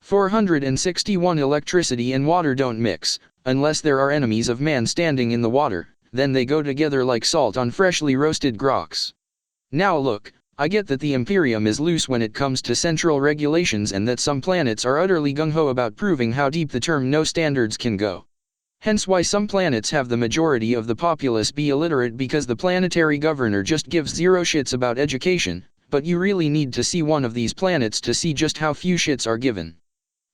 461 Electricity and water don't mix, unless there are enemies of man standing in the water, then they go together like salt on freshly roasted groks. Now look, I get that the Imperium is loose when it comes to central regulations and that some planets are utterly gung-ho about proving how deep the term no standards can go. Hence why some planets have the majority of the populace be illiterate, because the planetary governor just gives zero shits about education, but you really need to see one of these planets to see just how few shits are given.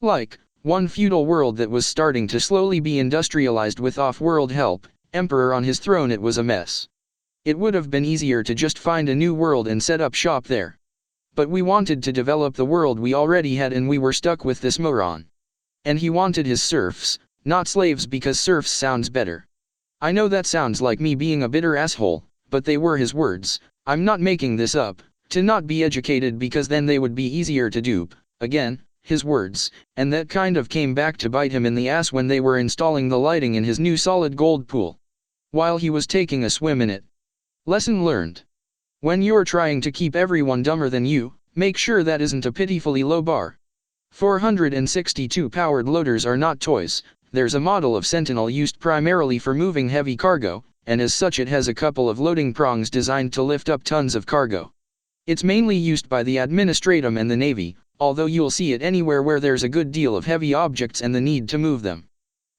Like, one feudal world that was starting to slowly be industrialized with off-world help, emperor on his throne, it was a mess. It would have been easier to just find a new world and set up shop there. But we wanted to develop the world we already had and we were stuck with this moron. And he wanted his serfs, not slaves, because serfs sounds better. I know that sounds like me being a bitter asshole, but they were his words. I'm not making this up, to not be educated because then they would be easier to dupe. Again, his words, and that kind of came back to bite him in the ass when they were installing the lighting in his new solid gold pool, while he was taking a swim in it. Lesson learned. When you're trying to keep everyone dumber than you, make sure that isn't a pitifully low bar. 462 powered loaders are not toys. There's a model of Sentinel used primarily for moving heavy cargo, and as such it has a couple of loading prongs designed to lift up tons of cargo. It's mainly used by the Administratum and the Navy, although you'll see it anywhere where there's a good deal of heavy objects and the need to move them.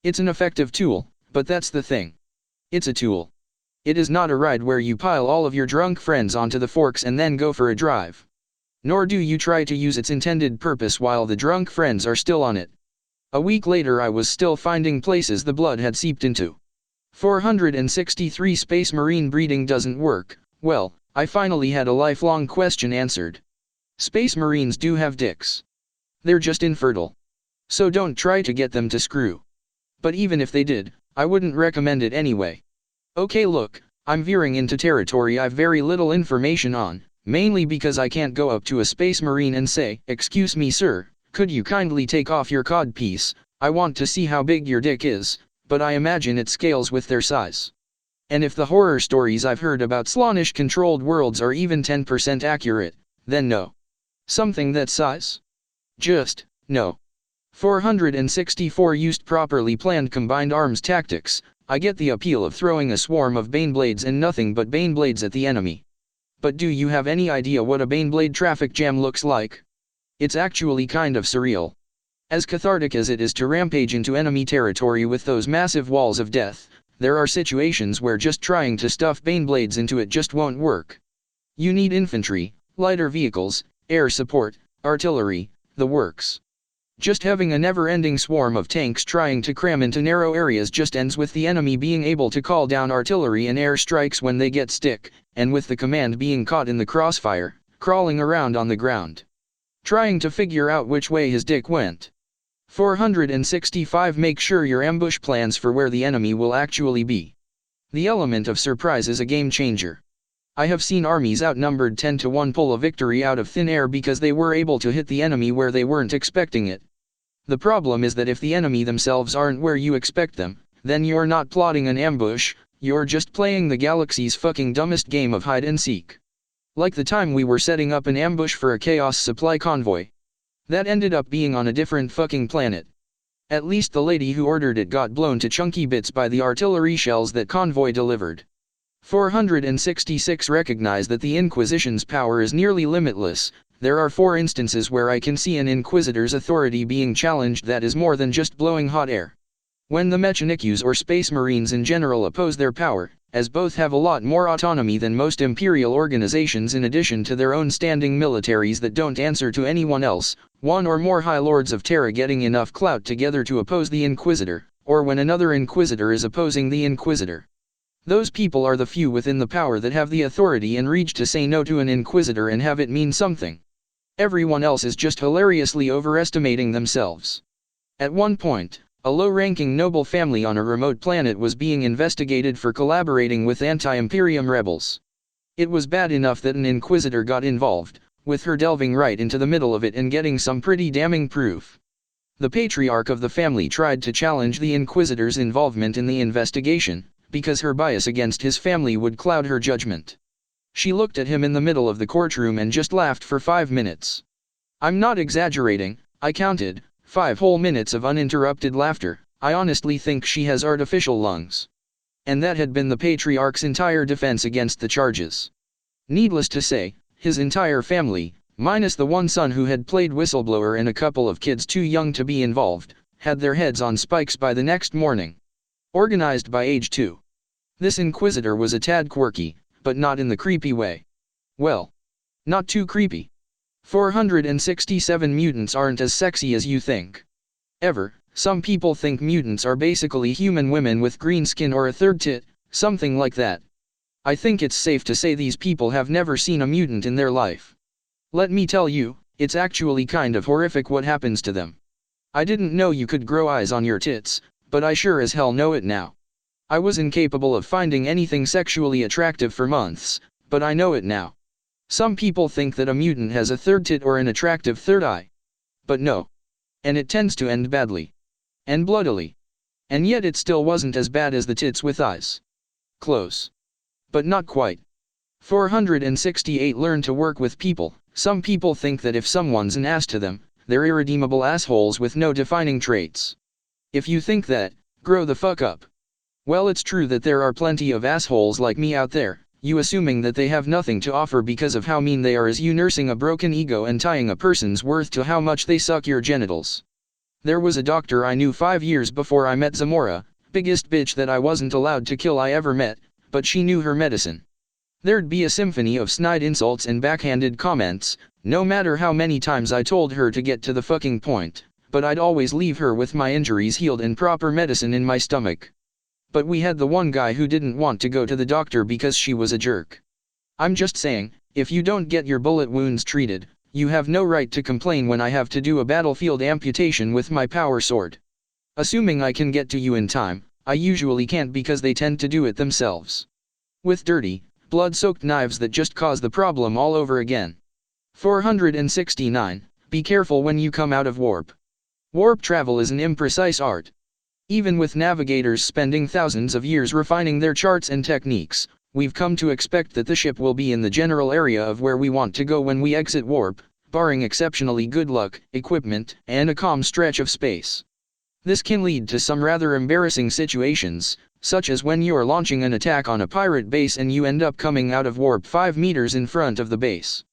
It's an effective tool, but that's the thing. It's a tool. It is not a ride where you pile all of your drunk friends onto the forks and then go for a drive. Nor do you try to use its intended purpose while the drunk friends are still on it. A week later I was still finding places the blood had seeped into. 463 Space Marine breeding doesn't work. Well, I finally had a lifelong question answered. Space Marines do have dicks. They're just infertile. So don't try to get them to screw. But even if they did, I wouldn't recommend it anyway. Okay, look, I'm veering into territory I've very little information on, mainly because I can't go up to a Space Marine and say, "Excuse me sir, could you kindly take off your codpiece? I want to see how big your dick is," but I imagine it scales with their size. And if the horror stories I've heard about Slaanesh controlled worlds are even 10% accurate, then no. Something that size? Just, no. 464 Used properly planned combined arms tactics. I get the appeal of throwing a swarm of Baneblades and nothing but Baneblades at the enemy. But do you have any idea what a Baneblade traffic jam looks like? It's actually kind of surreal. As cathartic as it is to rampage into enemy territory with those massive walls of death, there are situations where just trying to stuff Baneblades into it just won't work. You need infantry, lighter vehicles, air support, artillery, the works. Just having a never-ending swarm of tanks trying to cram into narrow areas just ends with the enemy being able to call down artillery and air strikes when they get stick, and with the command being caught in the crossfire, crawling around on the ground, trying to figure out which way his dick went. 465 Make sure your ambush plans for where the enemy will actually be. The element of surprise is a game changer. I have seen armies outnumbered 10-1 pull a victory out of thin air because they were able to hit the enemy where they weren't expecting it. The problem is that if the enemy themselves aren't where you expect them, then you're not plotting an ambush, you're just playing the galaxy's fucking dumbest game of hide and seek. Like the time we were setting up an ambush for a Chaos supply convoy. That ended up being on a different fucking planet. At least the lady who ordered it got blown to chunky bits by the artillery shells that convoy delivered. 466 Recognize that the Inquisition's power is nearly limitless. There are 4 instances where I can see an Inquisitor's authority being challenged that is more than just blowing hot air. When the Mechanikus or Space Marines in general oppose their power, as both have a lot more autonomy than most Imperial organizations in addition to their own standing militaries that don't answer to anyone else, one or more High Lords of Terra getting enough clout together to oppose the Inquisitor, or when another Inquisitor is opposing the Inquisitor. Those people are the few within the power that have the authority and reach to say no to an Inquisitor and have it mean something. Everyone else is just hilariously overestimating themselves. At one point, a low-ranking noble family on a remote planet was being investigated for collaborating with anti-Imperium rebels. It was bad enough that an Inquisitor got involved, with her delving right into the middle of it and getting some pretty damning proof. The patriarch of the family tried to challenge the Inquisitor's involvement in the investigation, because her bias against his family would cloud her judgment. She looked at him in the middle of the courtroom and just laughed for 5 minutes. I'm not exaggerating, I counted, 5 whole minutes of uninterrupted laughter. I honestly think she has artificial lungs. And that had been the patriarch's entire defense against the charges. Needless to say, his entire family, minus the one son who had played whistleblower and a couple of kids too young to be involved, had their heads on spikes by the next morning. Organized by age 2. This inquisitor was a tad quirky, but not in the creepy way. Well, not too creepy. 467 mutants aren't as sexy as you think. Some people think mutants are basically human women with green skin or a third tit, something like that. I think it's safe to say these people have never seen a mutant in their life. Let me tell you, it's actually kind of horrific what happens to them. I didn't know you could grow eyes on your tits, but I sure as hell know it now. I was incapable of finding anything sexually attractive for months, but I know it now. Some people think that a mutant has a third tit or an attractive third eye. But no. And it tends to end badly. And bloodily. And yet it still wasn't as bad as the tits with eyes. Close. But not quite. 468 Learn to work with people. Some people think that if someone's an ass to them, they're irredeemable assholes with no defining traits. If you think that, grow the fuck up. Well, it's true that there are plenty of assholes like me out there, you assuming that they have nothing to offer because of how mean they are is you nursing a broken ego and tying a person's worth to how much they suck your genitals. There was a doctor I knew 5 years before I met Zamora, biggest bitch that I wasn't allowed to kill I ever met, but she knew her medicine. There'd be a symphony of snide insults and backhanded comments, no matter how many times I told her to get to the fucking point, but I'd always leave her with my injuries healed and proper medicine in my stomach. But we had the one guy who didn't want to go to the doctor because she was a jerk. I'm just saying, if you don't get your bullet wounds treated, you have no right to complain when I have to do a battlefield amputation with my power sword. Assuming I can get to you in time, I usually can't because they tend to do it themselves. With dirty, blood-soaked knives that just cause the problem all over again. 469. Be careful when you come out of warp. Warp travel is an imprecise art. Even with navigators spending thousands of years refining their charts and techniques, we've come to expect that the ship will be in the general area of where we want to go when we exit warp, barring exceptionally good luck, equipment, and a calm stretch of space. This can lead to some rather embarrassing situations, such as when you're launching an attack on a pirate base and you end up coming out of warp 5 meters in front of the base.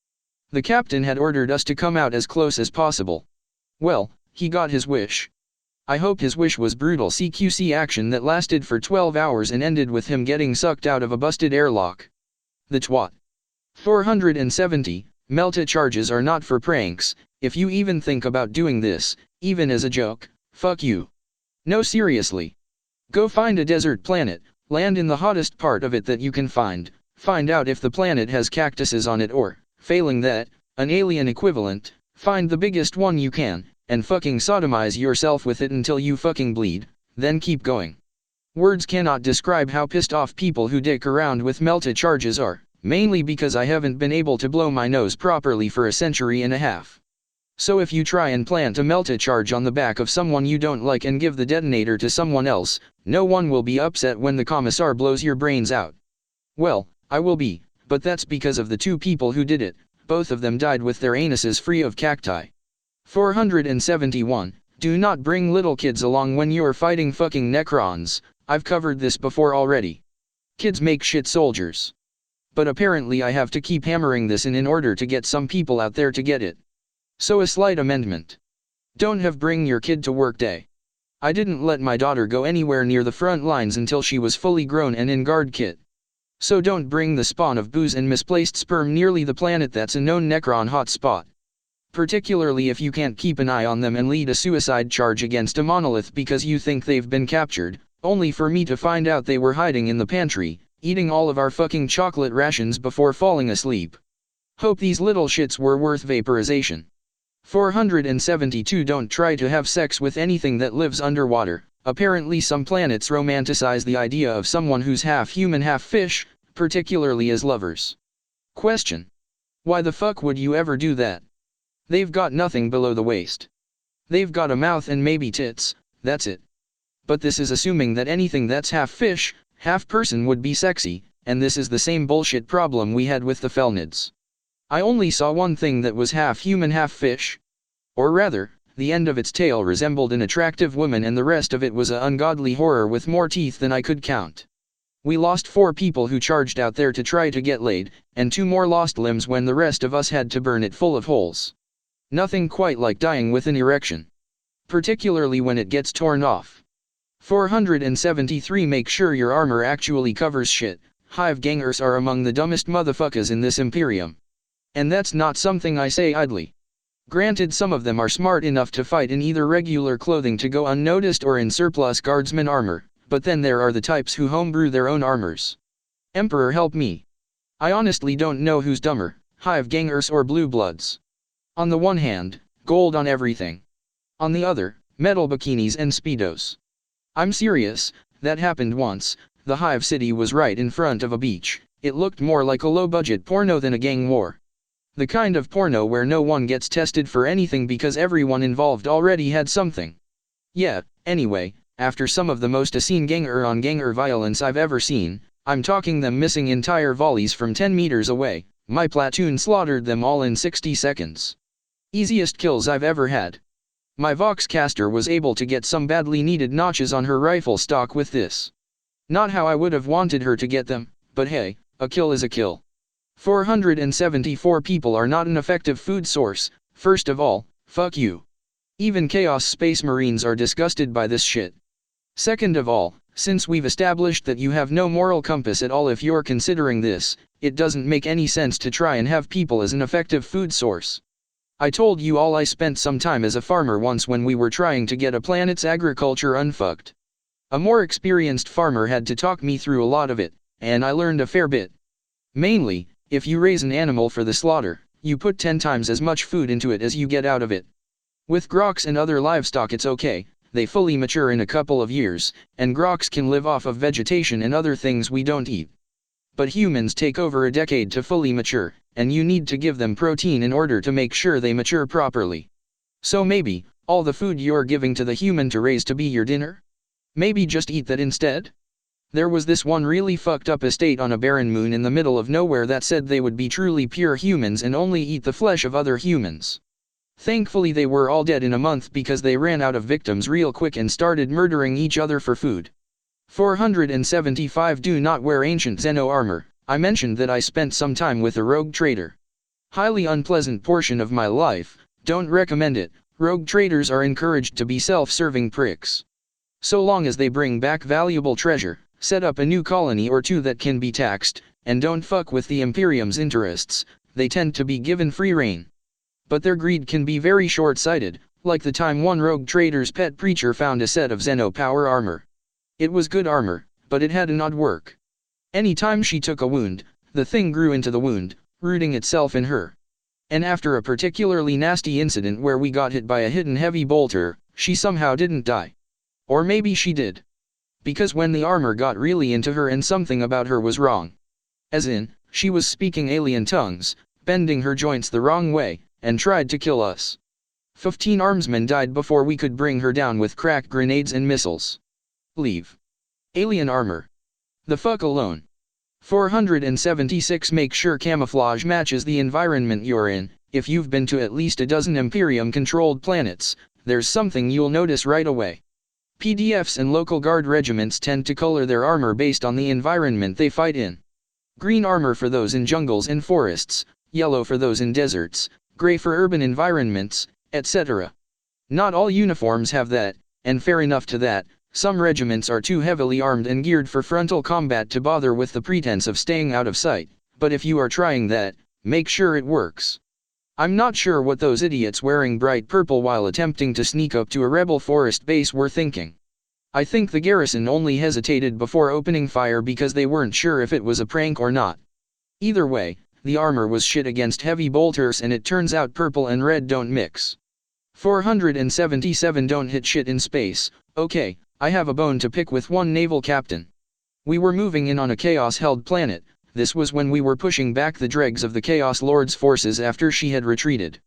The captain had ordered us to come out as close as possible. Well, he got his wish. I hope his wish was brutal CQC action that lasted for 12 hours and ended with him getting sucked out of a busted airlock. The twat. 470. Melta charges are not for pranks. If you even think about doing this, even as a joke, fuck you. No, seriously. Go find a desert planet, land in the hottest part of it that you can find out if the planet has cactuses on it or, failing that, an alien equivalent, find the biggest one you can, and fucking sodomize yourself with it until you fucking bleed, then keep going. Words cannot describe how pissed off people who dick around with Melta charges are, mainly because I haven't been able to blow my nose properly for a century and a half. So if you try and plant a Melta charge on the back of someone you don't like and give the detonator to someone else, no one will be upset when the commissar blows your brains out. Well, I will be, but that's because of the 2 people who did it, both of them died with their anuses free of cacti. 471. Do not bring little kids along when you're fighting fucking Necrons. I've covered this before already. Kids make shit soldiers. But apparently I have to keep hammering this in order to get some people out there to get it. So a slight amendment. Don't have bring your kid to work day. I didn't let my daughter go anywhere near the front lines until she was fully grown and in guard kit. So don't bring the spawn of booze and misplaced sperm nearly the planet that's a known Necron hotspot. Particularly if you can't keep an eye on them and lead a suicide charge against a monolith because you think they've been captured, only for me to find out they were hiding in the pantry, eating all of our fucking chocolate rations before falling asleep. Hope these little shits were worth vaporization. 472. Don't try to have sex with anything that lives underwater. Apparently some planets romanticize the idea of someone who's half human half fish, particularly as lovers. Question. Why the fuck would you ever do that? They've got nothing below the waist. They've got a mouth and maybe tits, that's it. But this is assuming that anything that's half fish, half person would be sexy, and this is the same bullshit problem we had with the Felnids. I only saw one thing that was half human half fish. Or rather, the end of its tail resembled an attractive woman and the rest of it was a ungodly horror with more teeth than I could count. We lost 4 people who charged out there to try to get laid, and 2 more lost limbs when the rest of us had to burn it full of holes. Nothing quite like dying with an erection. Particularly when it gets torn off. 473 Make sure your armor actually covers shit. Hive gangers are among the dumbest motherfuckers in this Imperium. And that's not something I say idly. Granted, some of them are smart enough to fight in either regular clothing to go unnoticed or in surplus guardsman armor, but then there are the types who homebrew their own armors. Emperor help me. I honestly don't know who's dumber, hive gangers or blue bloods. On the one hand, gold on everything. On the other, metal bikinis and speedos. I'm serious, that happened once. The hive city was right in front of a beach. It looked more like a low-budget porno than a gang war. The kind of porno where no one gets tested for anything because everyone involved already had something. Yeah, anyway, after some of the most obscene ganger-on-ganger violence I've ever seen, I'm talking them missing entire volleys from 10 meters away, my platoon slaughtered them all in 60 seconds. Easiest kills I've ever had. My Voxcaster was able to get some badly needed notches on her rifle stock with this. Not how I would have wanted her to get them, but hey, a kill is a kill. 474 people are not an effective food source. First of all, fuck you. Even Chaos Space Marines are disgusted by this shit. Second of all, since we've established that you have no moral compass at all if you're considering this, it doesn't make any sense to try and have people as an effective food source. I told you all I spent some time as a farmer once when we were trying to get a planet's agriculture unfucked. A more experienced farmer had to talk me through a lot of it, and I learned a fair bit. Mainly, if you raise an animal for the slaughter, you put 10 times as much food into it as you get out of it. With groks and other livestock it's okay, they fully mature in a couple of years, and groks can live off of vegetation and other things we don't eat. But humans take over a decade to fully mature, and you need to give them protein in order to make sure they mature properly. So maybe, all the food you're giving to the human to raise to be your dinner? Maybe just eat that instead? There was this one really fucked up estate on a barren moon in the middle of nowhere that said they would be truly pure humans and only eat the flesh of other humans. Thankfully they were all dead in a month because they ran out of victims real quick and started murdering each other for food. 475 Do not wear ancient Xeno armor. I mentioned that I spent some time with a rogue trader. Highly unpleasant portion of my life, don't recommend it. Rogue traders are encouraged to be self-serving pricks. So long as they bring back valuable treasure, set up a new colony or two that can be taxed, and don't fuck with the Imperium's interests, they tend to be given free rein. But their greed can be very short-sighted, like the time one rogue trader's pet preacher found a set of Xeno power armor. It was good armor, but it had an odd work. Anytime she took a wound, the thing grew into the wound, rooting itself in her. And after a particularly nasty incident where we got hit by a hidden heavy bolter, she somehow didn't die. Or maybe she did. Because when the armor got really into her and something about her was wrong. As in, she was speaking alien tongues, bending her joints the wrong way, and tried to kill us. 15 armsmen died before we could bring her down with crack grenades and missiles. Leave. Alien armor. The fuck alone. 476 Make sure camouflage matches the environment you're in. If you've been to at least a dozen Imperium-controlled planets, there's something you'll notice right away. PDFs and local guard regiments tend to color their armor based on the environment they fight in. Green armor for those in jungles and forests, yellow for those in deserts, gray for urban environments, etc. Not all uniforms have that, and fair enough to that. Some regiments are too heavily armed and geared for frontal combat to bother with the pretense of staying out of sight, but if you are trying that, make sure it works. I'm not sure what those idiots wearing bright purple while attempting to sneak up to a rebel forest base were thinking. I think the garrison only hesitated before opening fire because they weren't sure if it was a prank or not. Either way, the armor was shit against heavy bolters and it turns out purple and red don't mix. 477 Don't hit shit in space. Okay, I have a bone to pick with one naval captain. We were moving in on a Chaos-held planet. This was when we were pushing back the dregs of the Chaos Lord's forces after she had retreated.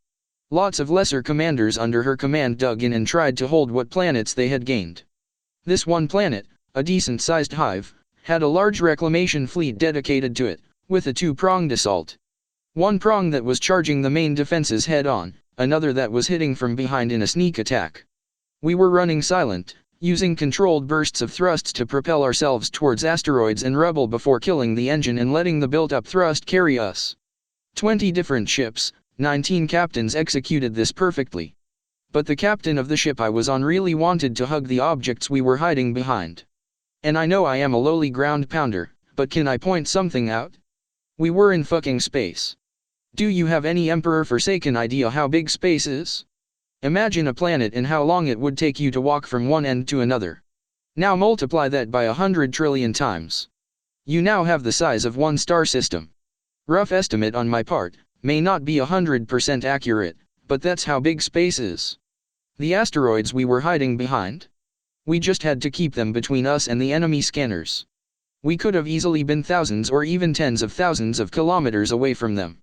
Lots of lesser commanders under her command dug in and tried to hold what planets they had gained. This one planet, a decent-sized hive, had a large reclamation fleet dedicated to it, with a two-pronged assault. One prong that was charging the main defenses head-on, another that was hitting from behind in a sneak attack. We were running silent, using controlled bursts of thrusts to propel ourselves towards asteroids and rubble before killing the engine and letting the built-up thrust carry us. 20 different ships, 19 captains executed this perfectly. But the captain of the ship I was on really wanted to hug the objects we were hiding behind. And I know I am a lowly ground pounder, but can I point something out? We were in fucking space. Do you have any Emperor-forsaken idea how big space is? Imagine a planet and how long it would take you to walk from one end to another. Now multiply that by 100 trillion times. You now have the size of one star system. Rough estimate on my part, may not be 100% accurate, but that's how big space is. The asteroids we were hiding behind? We just had to keep them between us and the enemy scanners. We could have easily been thousands or even tens of thousands of kilometers away from them.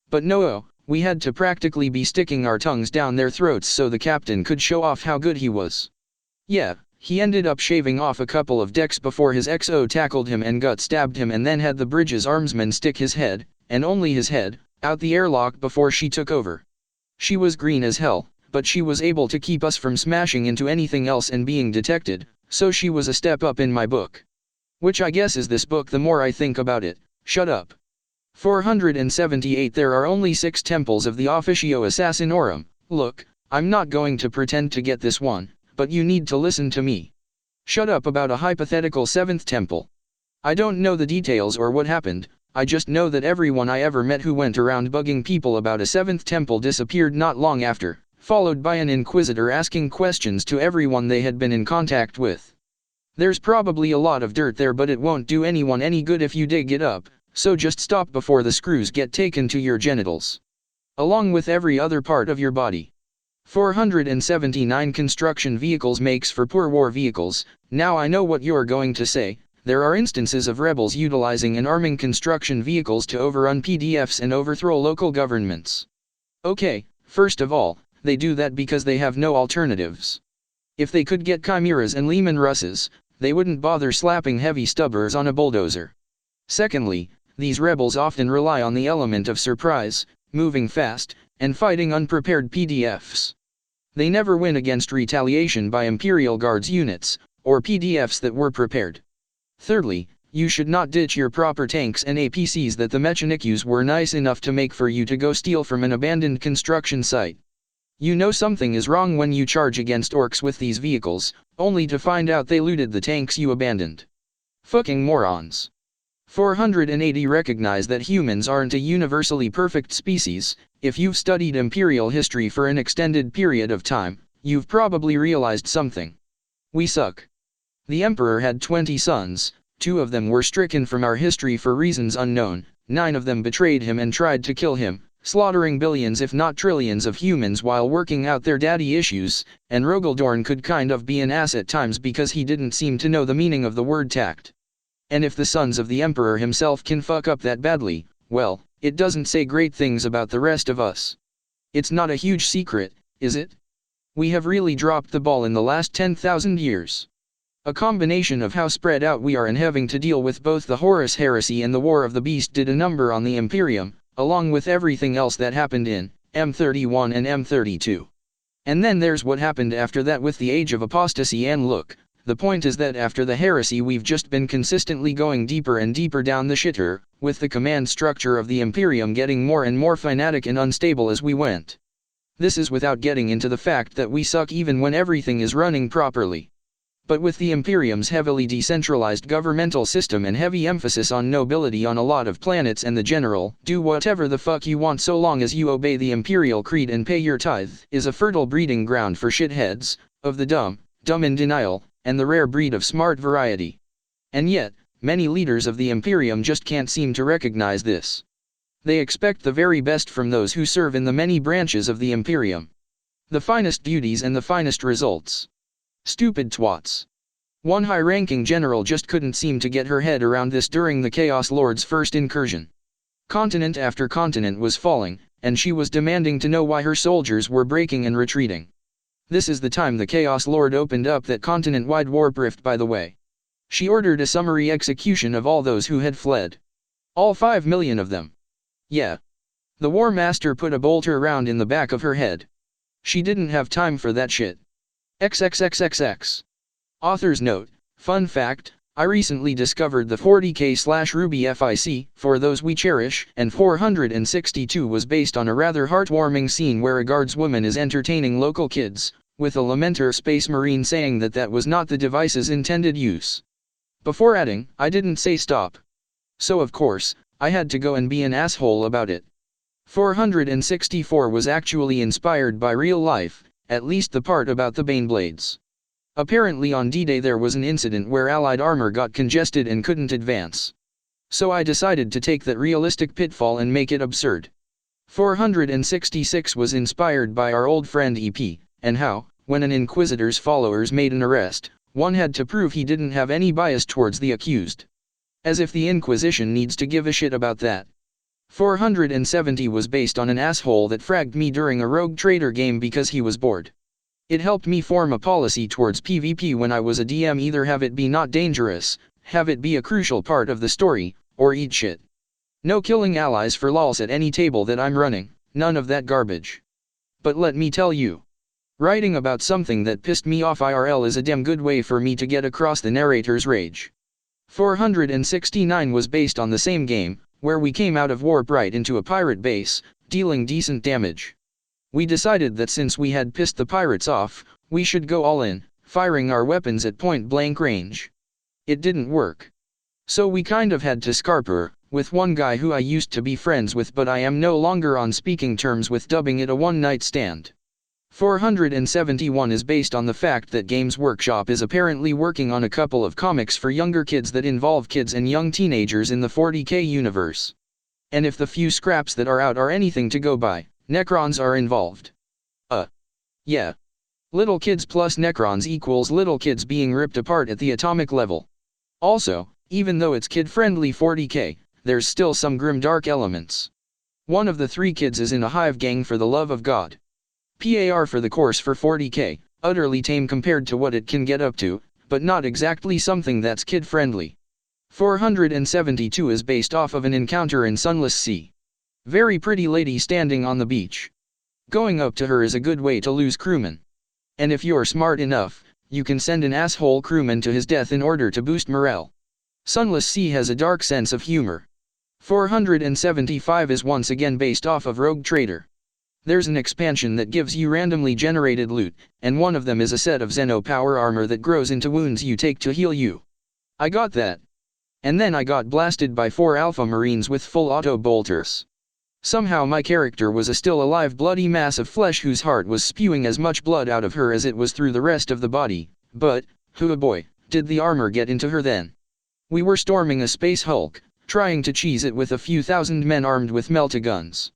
But no, we had to practically be sticking our tongues down their throats so the captain could show off how good he was. Yeah, he ended up shaving off a couple of decks before his XO tackled him and gut stabbed him and then had the bridge's armsman stick his head, and only his head, out the airlock before she took over. She was green as hell, but she was able to keep us from smashing into anything else and being detected, so she was a step up in my book. Which I guess is this book the more I think about it. Shut up. 478 There are only 6 temples of the Officio Assassinorum. Look, I'm not going to pretend to get this one, but you need to listen to me. Shut up about a hypothetical 7th temple. I don't know the details or what happened, I just know that everyone I ever met who went around bugging people about a 7th temple disappeared not long after, followed by an inquisitor asking questions to everyone they had been in contact with. There's probably a lot of dirt there, but it won't do anyone any good if you dig it up. So just stop before the screws get taken to your genitals. Along with every other part of your body. 479 Construction vehicles makes for poor war vehicles. Now I know what you're going to say. There are instances of rebels utilizing and arming construction vehicles to overrun PDFs and overthrow local governments. Okay, first of all, they do that because they have no alternatives. If they could get Chimeras and Lehman Russes, they wouldn't bother slapping heavy stubbers on a bulldozer. Secondly, these rebels often rely on the element of surprise, moving fast, and fighting unprepared PDFs. They never win against retaliation by Imperial Guards units, or PDFs that were prepared. Thirdly, you should not ditch your proper tanks and APCs that the Mechanikus were nice enough to make for you to go steal from an abandoned construction site. You know something is wrong when you charge against orcs with these vehicles, only to find out they looted the tanks you abandoned. Fucking morons. 480 Recognize that humans aren't a universally perfect species. If you've studied imperial history for an extended period of time, you've probably realized something. We suck. The emperor had 20 sons, 2 of them were stricken from our history for reasons unknown, 9 of them betrayed him and tried to kill him, slaughtering billions if not trillions of humans while working out their daddy issues, and Rogaldorn could kind of be an ass at times because he didn't seem to know the meaning of the word tact. And if the sons of the emperor himself can fuck up that badly, well, it doesn't say great things about the rest of us. It's not a huge secret, is it? We have really dropped the ball in the last 10,000 years. A combination of how spread out we are and having to deal with both the Horus Heresy and the War of the Beast did a number on the Imperium, along with everything else that happened in M31 and M32. And then there's what happened after that with the Age of Apostasy, and look, the point is that after the heresy we've just been consistently going deeper and deeper down the shitter, with the command structure of the Imperium getting more and more fanatic and unstable as we went. This is without getting into the fact that we suck even when everything is running properly. But with the Imperium's heavily decentralized governmental system and heavy emphasis on nobility on a lot of planets and the general, do whatever the fuck you want so long as you obey the Imperial Creed and pay your tithe, is a fertile breeding ground for shitheads, of the dumb in denial, and the rare breed of smart variety. And yet, many leaders of the Imperium just can't seem to recognize this. They expect the very best from those who serve in the many branches of the Imperium. The finest duties and the finest results. Stupid twats. One high-ranking general just couldn't seem to get her head around this during the Chaos Lord's first incursion. Continent after continent was falling, and she was demanding to know why her soldiers were breaking and retreating. This is the time the Chaos Lord opened up that continent-wide warp rift, by the way. She ordered a summary execution of all those who had fled. All 5 million of them. Yeah. The War Master put a bolter round in the back of her head. She didn't have time for that shit. XXXXX. Author's note, fun fact, I recently discovered the 40k/Ruby FIC, For Those We Cherish, and 462 was based on a rather heartwarming scene where a guardswoman is entertaining local kids, with a lamenter space marine saying that that was not the device's intended use. Before adding, I didn't say stop. So of course, I had to go and be an asshole about it. 464 was actually inspired by real life, at least the part about the Baneblades. Apparently on D-Day there was an incident where Allied armor got congested and couldn't advance. So I decided to take that realistic pitfall and make it absurd. 466 was inspired by our old friend EP, and how, when an Inquisitor's followers made an arrest, one had to prove he didn't have any bias towards the accused. As if the Inquisition needs to give a shit about that. 470 was based on an asshole that fragged me during a Rogue Trader game because he was bored. It helped me form a policy towards PvP when I was a DM, either have it be not dangerous, have it be a crucial part of the story, or eat shit. No killing allies for lols at any table that I'm running, none of that garbage. But let me tell you. Writing about something that pissed me off IRL is a damn good way for me to get across the narrator's rage. 469 was based on the same game, where we came out of warp right into a pirate base, dealing decent damage. We decided that since we had pissed the pirates off, we should go all in, firing our weapons at point-blank range. It didn't work. So we kind of had to scarper, with one guy who I used to be friends with but I am no longer on speaking terms with, dubbing it a one-night stand. 471 is based on the fact that Games Workshop is apparently working on a couple of comics for younger kids that involve kids and young teenagers in the 40k universe. And if the few scraps that are out are anything to go by, Necrons are involved. Yeah. Little kids plus Necrons equals little kids being ripped apart at the atomic level. Also, even though it's kid-friendly 40k, there's still some grimdark elements. One of the 3 kids is in a hive gang for the love of God. PAR for the course for 40k, utterly tame compared to what it can get up to, but not exactly something that's kid-friendly. 472 is based off of an encounter in Sunless Sea. Very pretty lady standing on the beach. Going up to her is a good way to lose crewmen. And if you're smart enough, you can send an asshole crewman to his death in order to boost morale. Sunless Sea has a dark sense of humor. 475 is once again based off of Rogue Trader. There's an expansion that gives you randomly generated loot, and one of them is a set of Xeno power armor that grows into wounds you take to heal you. I got that. And then I got blasted by 4 Alpha Marines with full auto bolters. Somehow my character was a still alive bloody mass of flesh whose heart was spewing as much blood out of her as it was through the rest of the body, but, hoo boy, did the armor get into her then. We were storming a space hulk, trying to cheese it with a few thousand men armed with meltaguns.